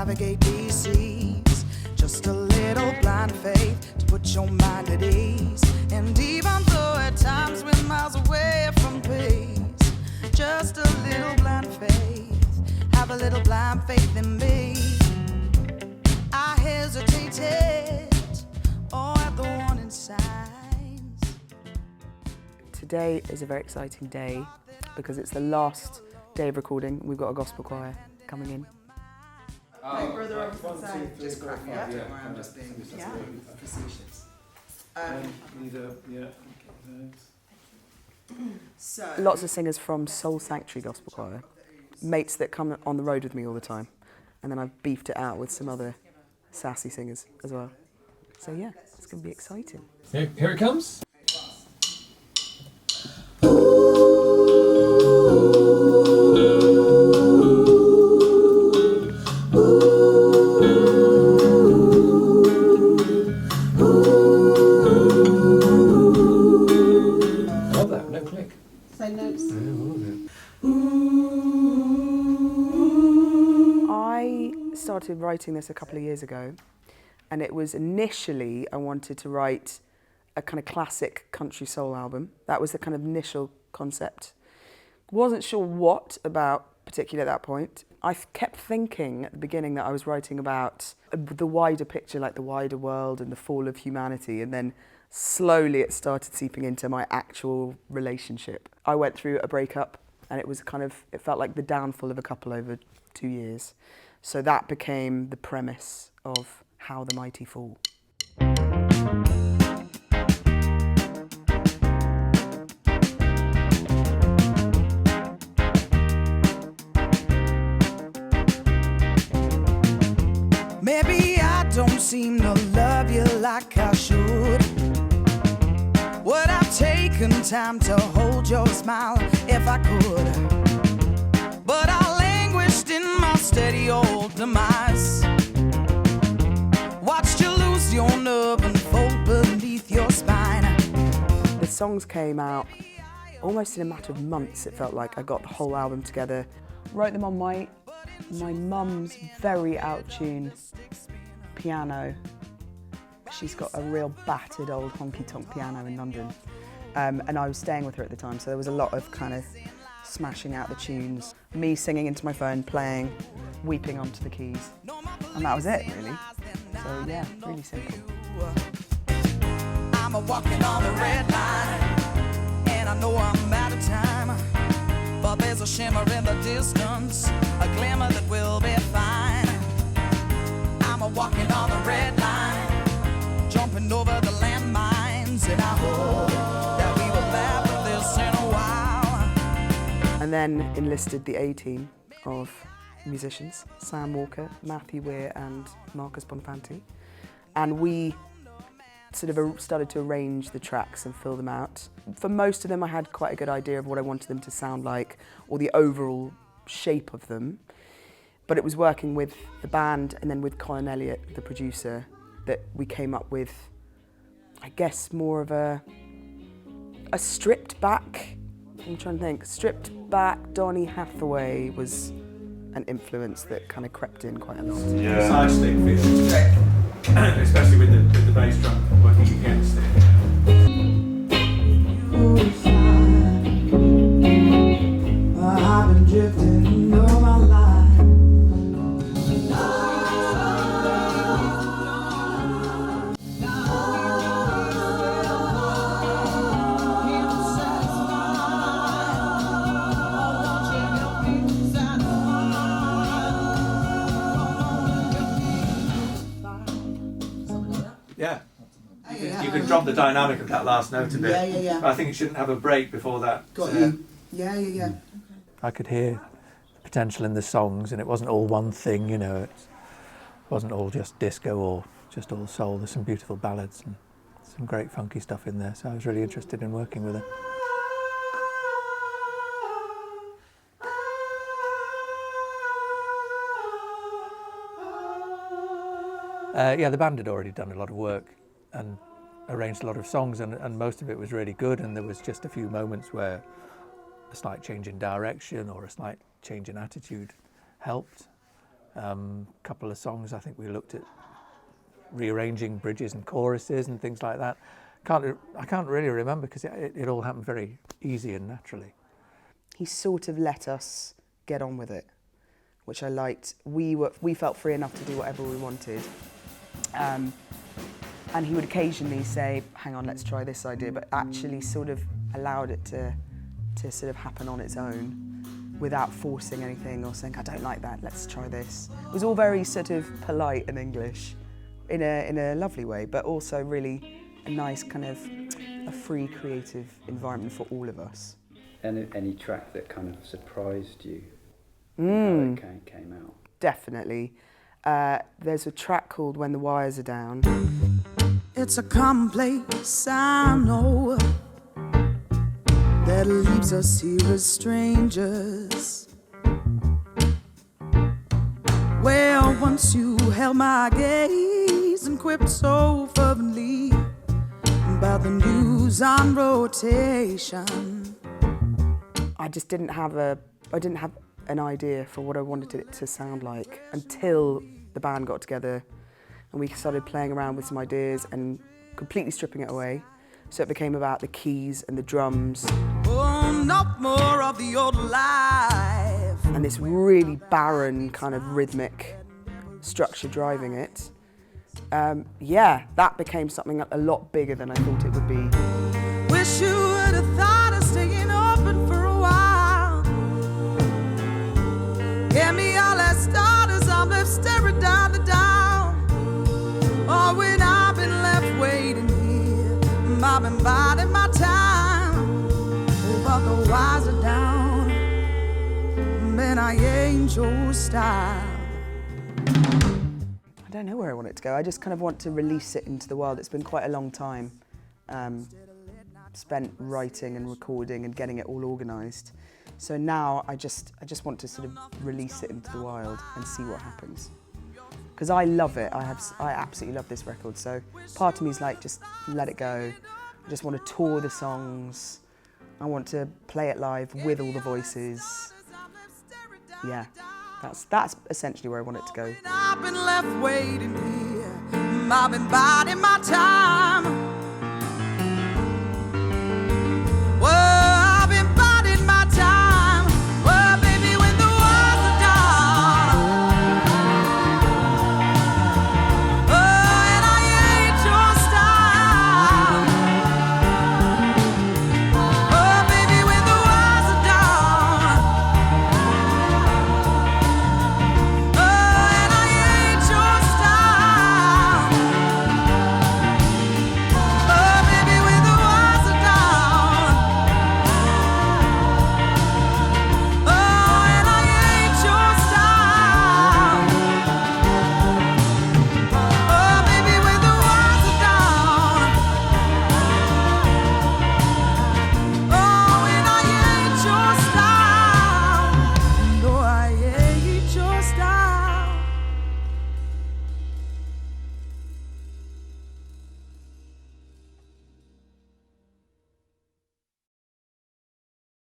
navigate these seas. Just a little blind faith to put your mind at ease. And even though at times we're miles away from peace, just a little blind faith, have a little blind faith in me. I hesitated, oh, at the warning signs. Today is a very exciting day because it's the last day of recording. We've got a gospel choir coming in. Hey, brother, over to the side. Just cracking up, Yeah. I'm just being facetious. So, Lots of singers from Soul Sanctuary Gospel Choir, mates that come on the road with me all the time, and then I've beefed it out with some other sassy singers as well. So yeah, it's going to be exciting. Here it comes. Love that, no click. Same notes. I started writing this a couple of years ago, and it was initially I wanted to write a kind of classic country soul album. That was the kind of initial concept. Wasn't sure what about particularly at that point. I kept thinking at the beginning that I was writing about the wider picture, like the wider world and the fall of humanity, and then slowly it started seeping into my actual relationship. I went through a breakup, and it felt like the downfall of a couple over 2 years. So that became the premise of How the Mighty Fall. maybe I don't seem to love you like I should. Would I've taken time to hold your smile if I could? But I languished in my steady old demise. Watched you lose your nerve and fold beneath your spine. The songs came out almost in a matter of months. It felt like I got the whole album together. Wrote them on my mum's very out-tuned piano. She's got a real battered old honky-tonk piano in London. And I was staying with her at the time, so there was a lot of kind of smashing out the tunes. Me singing into my phone, playing, weeping onto the keys. And that was it, really. So yeah, really simple. I'm walking on the red line, and I know I'm out of time. But there's a shimmer in the distance, a glimmer that will be fine. I'm walking on the red line, jumping over the landmines, and I hope that we will laugh at this in a while. And then enlisted the A-team of musicians, Sam Walker, Matthew Weir and Marcus Bonfanti. And we sort of started to arrange the tracks and fill them out. For most of them I had quite a good idea of what I wanted them to sound like, or the overall shape of them. But it was working with the band and then with Colin Elliott, the producer, that we came up with, I guess, more of a stripped back, I'm trying to think, stripped back Donny Hathaway was an influence that kind of crept in quite a lot. Yeah. Side stick feel, especially with the bass drum working against it. I've been drifting all my life. Yeah. You can drop the dynamic of that last note a bit. Yeah. But I think it shouldn't have a break before that. Got you. Yeah. I could hear potential in the songs, and it wasn't all one thing, you know. It wasn't all just disco or just all soul. There's some beautiful ballads and some great funky stuff in there, so I was really interested in working with her. Yeah, the band had already done a lot of work and arranged a lot of songs, and most of it was really good, and there was just a few moments where a slight change in direction or a slight change in attitude helped. A couple of songs I think we looked at rearranging bridges and choruses and things like that. I can't really remember because it all happened very easy and naturally. He sort of let us get on with it, which I liked. We felt free enough to do whatever we wanted. And he would occasionally say, hang on, let's try this idea, but actually sort of allowed it to sort of happen on its own without forcing anything or saying, I don't like that, let's try this. It was all very sort of polite and English in a lovely way, but also really a nice kind of a free creative environment for all of us. And any track that kind of surprised you how it came out? Definitely. There's a track called When the Wires Are Down. It's a commonplace, I know, that leaves us here as strangers. Well, once you held my gaze and quipped so fervently about the news on rotation. I didn't have an idea for what I wanted it to sound like until the band got together and we started playing around with some ideas and completely stripping it away. So it became about the keys and the drums. Oh, not more of the old life. And this really barren kind of rhythmic structure driving it. That became something a lot bigger than I thought it would be. Wish you would have thought of staying open for a while. Get me all that starters, I'm left staring down the down. Or when I've been left waiting here, I've been biding my time. But the wires are down, man, I ain't your style. I don't know where I want it to go. I just kind of want to release it into the world. It's been quite a long time spent writing and recording and getting it all organised. So now I just want to sort of release it into the wild and see what happens. Because I love it. I absolutely love this record. So part of me is like, just let it go. I just want to tour the songs. I want to play it live with all the voices. Yeah. That's essentially where I want it to go. I've been left waiting here. I've been biding my time.